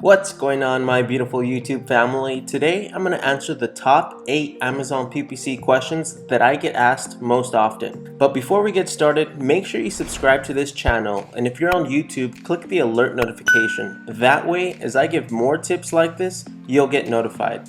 What's going on, my beautiful YouTube family? Today I'm going to answer the top 8 Amazon PPC questions that I get asked most often. But before we get started, make sure you subscribe to this channel, and if you're on YouTube, click the alert notification. That way, as I give more tips like this, you'll get notified.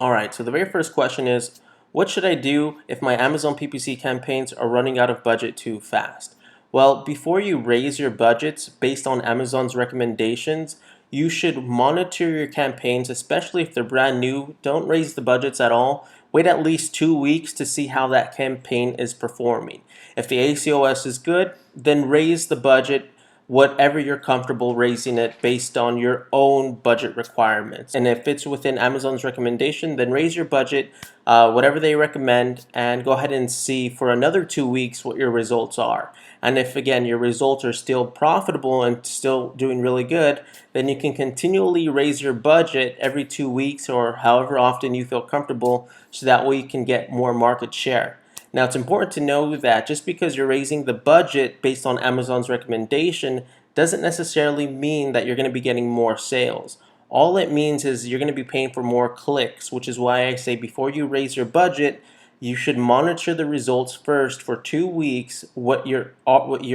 Alright, so the very first question is, what should I do if my Amazon PPC campaigns are running out of budget too fast? Well, before you raise your budgets based on Amazon's recommendations, you should monitor your campaigns, especially if they're brand new. Don't raise the budgets at all. Wait at least 2 weeks to see how that campaign is performing. If the ACoS is good, then raise the budget whatever you're comfortable raising it based on your own budget requirements. And if it's within Amazon's recommendation, then raise your budget whatever they recommend and go ahead and see for another 2 weeks what your results are. And if again your results are still profitable and still doing really good, then you can continually raise your budget every 2 weeks or however often you feel comfortable, so that way you can get more market share. Now, it's important to know that just because you're raising the budget based on Amazon's recommendation doesn't necessarily mean that you're going to be getting more sales. All it means is you're going to be paying for more clicks, which is why I say before you raise your budget, you should monitor the results first for 2 weeks, what your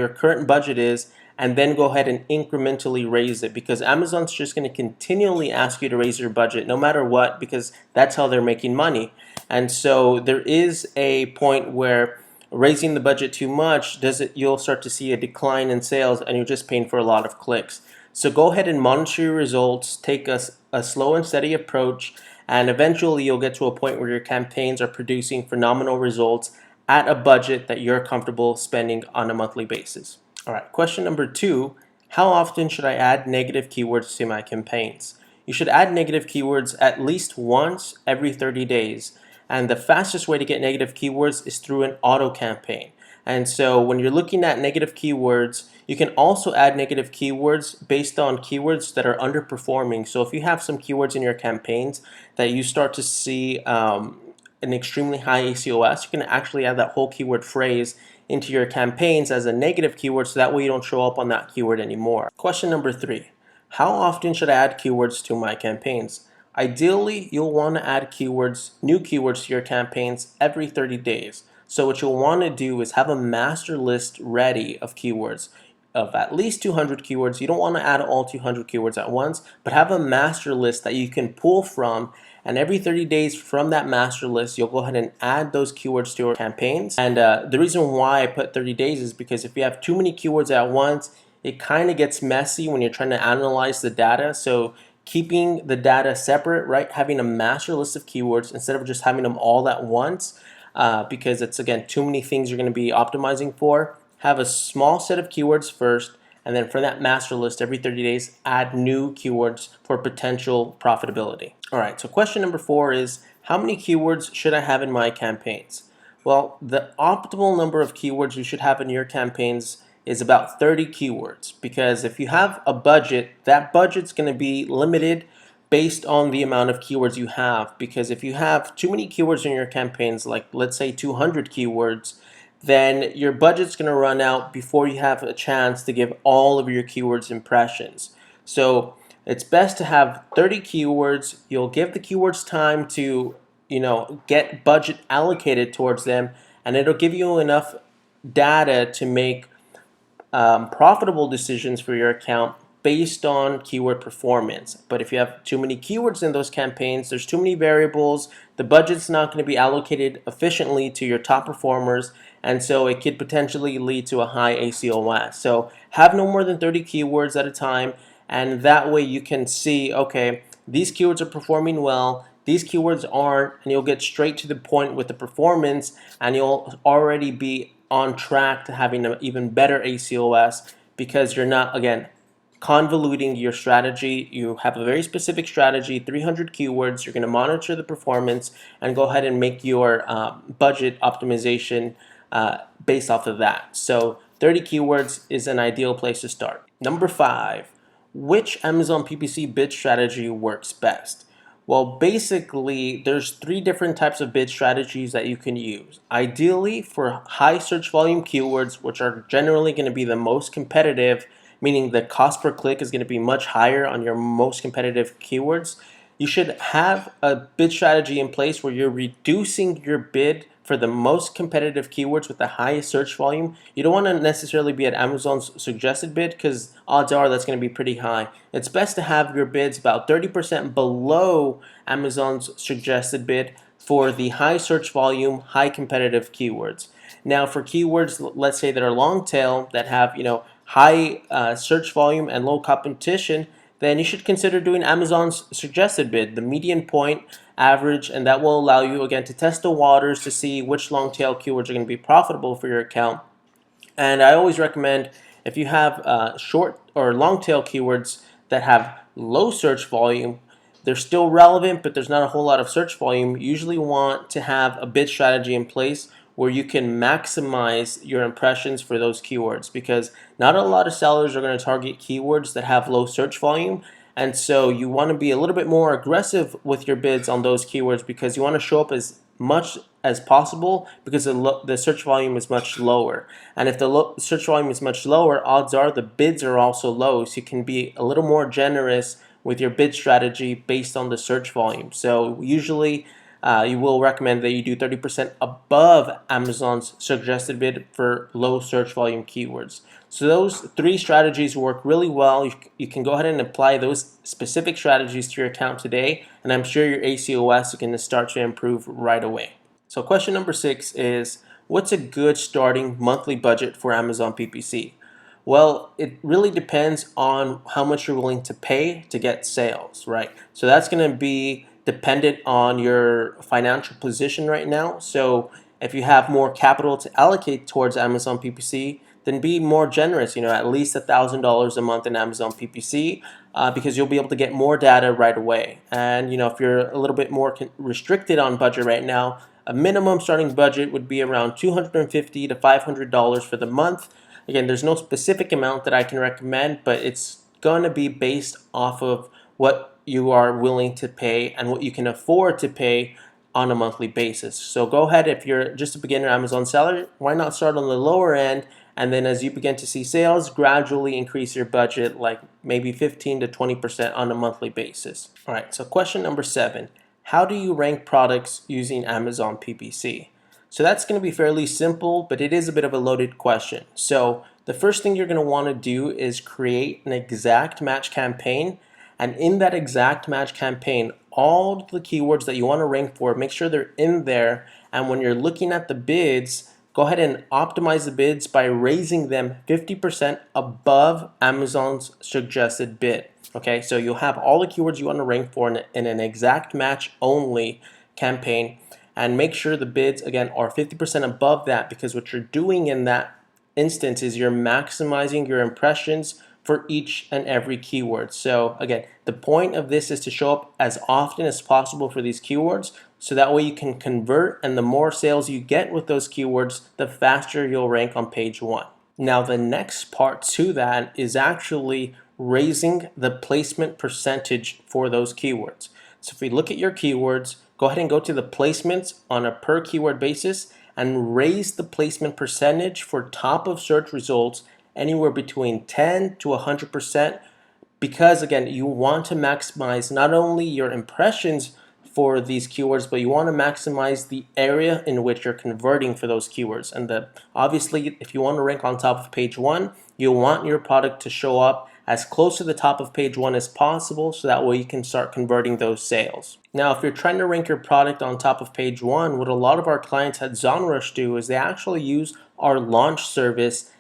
current budget is, and then go ahead and incrementally raise it, because Amazon's just going to continually ask you to raise your budget no matter what, because that's how they're making money. And so there is a point where raising the budget too much you'll start to see a decline in sales and you're just paying for a lot of clicks. So go ahead and monitor your results, take a slow and steady approach, and eventually you'll get to a point where your campaigns are producing phenomenal results at a budget that you're comfortable spending on a monthly basis. All right, question number 2, how often should I add negative keywords to my campaigns? You should add negative keywords at least once every 30 days. And the fastest way to get negative keywords is through an auto campaign. And so when you're looking at negative keywords, you can also add negative keywords based on keywords that are underperforming. So if you have some keywords in your campaigns that you start to see an extremely high ACoS, you can actually add that whole keyword phrase into your campaigns as a negative keyword, so that way you don't show up on that keyword anymore. Question number 3, how often should I add keywords to my campaigns? Ideally, you'll want to add keywords, new keywords to your campaigns every 30 days. So what you'll want to do is have a master list ready of keywords of at least 200 keywords. You don't want to add all 200 keywords at once, but have a master list that you can pull from, and every 30 days from that master list, you'll go ahead and add those keywords to your campaigns. And the reason why I put 30 days is because if you have too many keywords at once, it kind of gets messy when you're trying to analyze the data. So keeping the data separate, right? Having a master list of keywords instead of just having them all at once, because it's, again, too many things you're going to be optimizing for. Have a small set of keywords first, and then for that master list every 30 days, add new keywords for potential profitability. All right, so question number 4 is, how many keywords should I have in my campaigns? Well, the optimal number of keywords you should have in your campaigns is about 30 keywords, because if you have a budget, that budget's going to be limited based on the amount of keywords you have. Because if you have too many keywords in your campaigns, like let's say 200 keywords, then your budget's going to run out before you have a chance to give all of your keywords impressions. So it's best to have 30 keywords. You'll give the keywords time to, get budget allocated towards them, and it'll give you enough data to make profitable decisions for your account based on keyword performance. But if you have too many keywords in those campaigns, there's too many variables, the budget's not going to be allocated efficiently to your top performers, and so it could potentially lead to a high ACoS. So have no more than 30 keywords at a time, and that way you can see, okay, these keywords are performing well, these keywords aren't, and you'll get straight to the point with the performance, and you'll already be on track to having an even better ACoS, because you're not, again, convoluting your strategy. You have a very specific strategy, 300 keywords. You're going to monitor the performance and go ahead and make your budget optimization based off of that. So 30 keywords is an ideal place to start. Number 5, which Amazon PPC bid strategy works best? Well, basically, there's 3 different types of bid strategies that you can use. Ideally, for high search volume keywords, which are generally going to be the most competitive, meaning the cost per click is going to be much higher on your most competitive keywords, you should have a bid strategy in place where you're reducing your bid for the most competitive keywords with the highest search volume. You don't want to necessarily be at Amazon's suggested bid because odds are that's going to be pretty high. It's best to have your bids about 30% below Amazon's suggested bid for the high search volume, high competitive keywords. Now for keywords, let's say that are long tail, that have high search volume and low competition, then you should consider doing Amazon's suggested bid, the median point average, and that will allow you again to test the waters to see which long tail keywords are going to be profitable for your account. And I always recommend, if you have short or long tail keywords that have low search volume, they're still relevant, but there's not a whole lot of search volume. You usually want to have a bid strategy in place where you can maximize your impressions for those keywords, because not a lot of sellers are going to target keywords that have low search volume. And so you want to be a little bit more aggressive with your bids on those keywords because you want to show up as much as possible because the search volume is much lower. And if the search volume is much lower, odds are the bids are also low. So you can be a little more generous with your bid strategy based on the search volume. So usually you will recommend that you do 30% above Amazon's suggested bid for low search volume keywords. So those three strategies work really well. You can go ahead and apply those specific strategies to your account today, and I'm sure your ACoS is going to start to improve right away. So question number 6 is, what's a good starting monthly budget for Amazon PPC? Well, it really depends on how much you're willing to pay to get sales, right? So that's going to be dependent on your financial position right now. So if you have more capital to allocate towards Amazon PPC, then be more generous, at least $1,000 a month in Amazon PPC, because you'll be able to get more data right away. And if you're a little bit more restricted on budget right now, a minimum starting budget would be around $250 to $500 for the month. Again, there's no specific amount that I can recommend, but it's going to be based off of what you are willing to pay and what you can afford to pay on a monthly basis. So go ahead, if you're just a beginner Amazon seller, why not start on the lower end, and then as you begin to see sales, gradually increase your budget, like maybe 15 to 20% on a monthly basis. All right, so question number 7, how do you rank products using Amazon PPC? So that's going to be fairly simple, but it is a bit of a loaded question. So the first thing you're going to want to do is create an exact match campaign. And in that exact match campaign, all the keywords that you want to rank for, make sure they're in there. And when you're looking at the bids, go ahead and optimize the bids by raising them 50% above Amazon's suggested bid. Okay, so you'll have all the keywords you want to rank for in an exact match only campaign. And make sure the bids, again, are 50% above that, because what you're doing in that instance is you're maximizing your impressions for each and every keyword. So again, the point of this is to show up as often as possible for these keywords, so that way you can convert, and the more sales you get with those keywords, the faster you'll rank on page 1. Now the next part to that is actually raising the placement percentage for those keywords. So if we look at your keywords, go ahead and go to the placements on a per keyword basis and raise the placement percentage for top of search results anywhere between 10 to 100%, because again, you want to maximize not only your impressions for these keywords, but you want to maximize the area in which you're converting for those keywords. And obviously, if you want to rank on top of page 1, you want your product to show up as close to the top of page 1 as possible, so that way you can start converting those sales. Now, if you're trying to rank your product on top of page 1, what a lot of our clients at ZonRush do is they actually use our launch service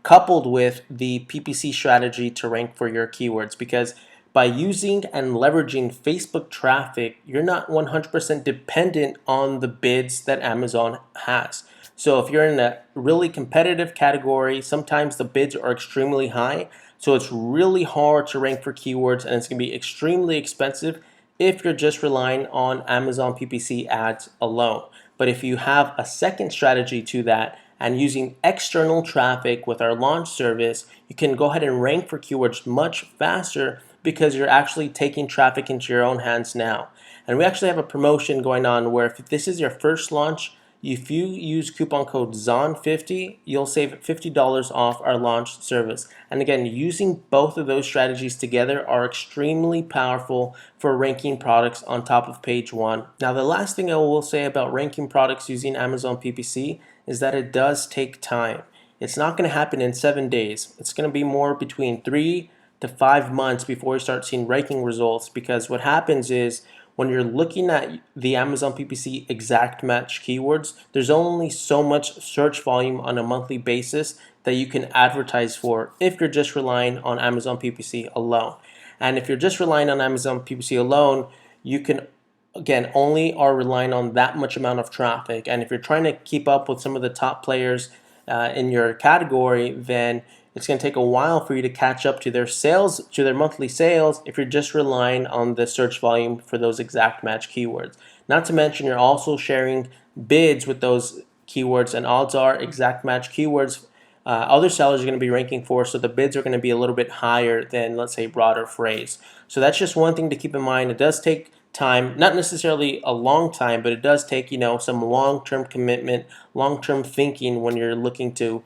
coupled with the PPC strategy to rank for your keywords, because by using and leveraging Facebook traffic, you're not 100% dependent on the bids that Amazon has. So if you're in a really competitive category, sometimes the bids are extremely high, so it's really hard to rank for keywords, and it's going to be extremely expensive if you're just relying on Amazon PPC ads alone. But if you have a second strategy to that, and using external traffic with our launch service, you can go ahead and rank for keywords much faster, because you're actually taking traffic into your own hands now. And we actually have a promotion going on where if this is your first launch, if you use coupon code ZON50, you'll save $50 off our launch service. And again, using both of those strategies together are extremely powerful for ranking products on top of page one. Now, the last thing I will say about ranking products using Amazon PPC is that it does take time. It's not going to happen in 7 days. It's going to be more between 3 to 5 months before you start seeing ranking results, because what happens is when you're looking at the Amazon PPC exact match keywords, there's only so much search volume on a monthly basis that you can advertise for if you're just relying on Amazon PPC alone. And if you're just relying on Amazon PPC alone, you can again only are relying on that much amount of traffic. And if you're trying to keep up with some of the top players in your category, then it's going to take a while for you to catch up to their sales, to their monthly sales, if you're just relying on the search volume for those exact match keywords. Not to mention, you're also sharing bids with those keywords, and odds are exact match keywords other sellers are going to be ranking for, so the bids are going to be a little bit higher than, let's say, broader phrase. So that's just one thing to keep in mind. It does take time, not necessarily a long time, but it does take, some long-term commitment, long-term thinking when you're looking to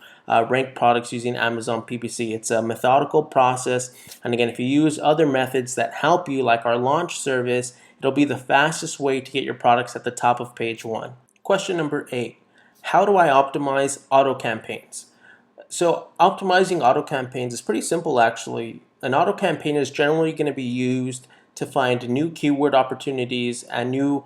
rank products using Amazon PPC. It's a methodical process, and again, if you use other methods that help you, like our launch service, it'll be the fastest way to get your products at the top of page one. Question number 8, how do I optimize auto campaigns? So optimizing auto campaigns is pretty simple, actually. An auto campaign is generally going to be used to find new keyword opportunities and new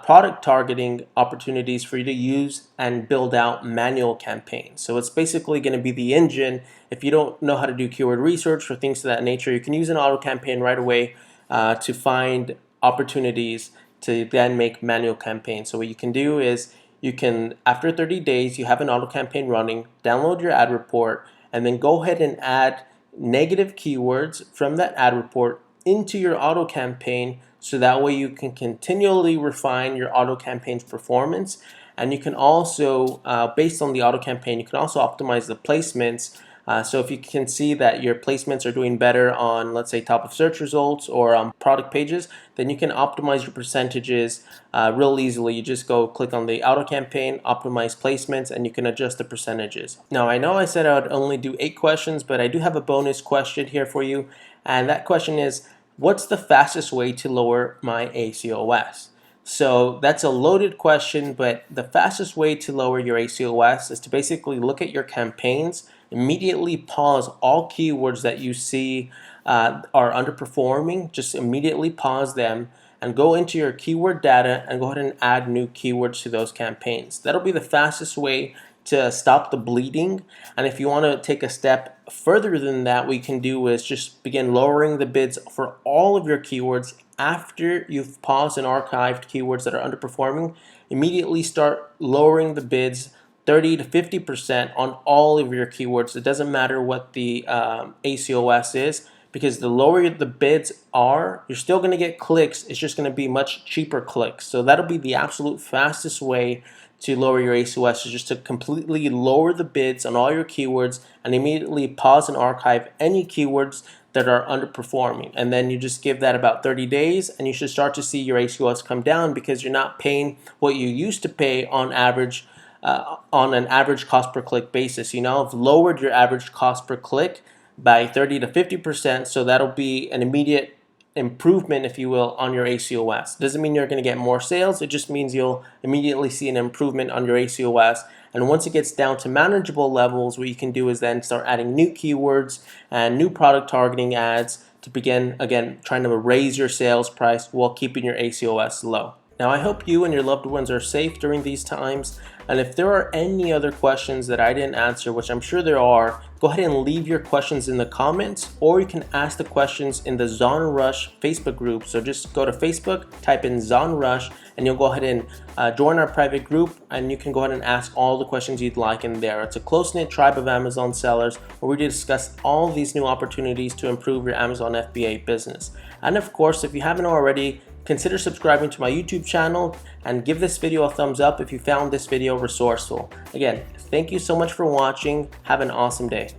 product targeting opportunities for you to use and build out manual campaigns. So it's basically going to be the engine. If you don't know how to do keyword research or things of that nature, you can use an auto campaign right away to find opportunities to then make manual campaigns. So what you can do is, you can, after 30 days, you have an auto campaign running, download your ad report, and then go ahead and add negative keywords from that ad report into your auto campaign, so that way you can continually refine your auto campaign's performance. And you can also, based on the auto campaign, you can also optimize the placements. So if you can see that your placements are doing better on, let's say, top of search results or product pages, then you can optimize your percentages real easily. You just go click on the auto campaign, optimize placements, and you can adjust the percentages. Now, I know I said I would only do 8 questions, but I do have a bonus question here for you. And that question is, what's the fastest way to lower my ACoS? So that's a loaded question, but the fastest way to lower your ACoS is to basically look at your campaigns, immediately pause all keywords that you see are underperforming, just immediately pause them and go into your keyword data and go ahead and add new keywords to those campaigns. That'll be the fastest way to stop the bleeding. And if you want to take a step further than that, what you can do is just begin lowering the bids for all of your keywords after you've paused and archived keywords that are underperforming. Immediately start lowering the bids 30 to 50% on all of your keywords. It doesn't matter what the ACoS is, because the lower the bids are, you're still going to get clicks. It's just going to be much cheaper clicks. So that'll be the absolute fastest way to lower your ACoS, is just to completely lower the bids on all your keywords and immediately pause and archive any keywords that are underperforming. And then you just give that about 30 days and you should start to see your ACoS come down, because you're not paying what you used to pay on average on an average cost per click basis. You now have lowered your average cost per click by 30 to 50%, so that'll be an immediate improvement, if you will, on your ACoS. Doesn't mean you're going to get more sales, it just means you'll immediately see an improvement on your ACoS. And once it gets down to manageable levels, what you can do is then start adding new keywords and new product targeting ads to begin, again, trying to raise your sales price while keeping your ACoS low. Now, I hope you and your loved ones are safe during these times. And if there are any other questions that I didn't answer, which I'm sure there are, go ahead and leave your questions in the comments, or you can ask the questions in the Zon Rush Facebook group. So just go to Facebook, type in Zon Rush, and you'll go ahead and join our private group, and you can go ahead and ask all the questions you'd like in there. It's a close-knit tribe of Amazon sellers where we discuss all these new opportunities to improve your Amazon FBA business. And of course, if you haven't already, consider subscribing to my YouTube channel and give this video a thumbs up if you found this video resourceful. Again, thank you so much for watching. Have an awesome day.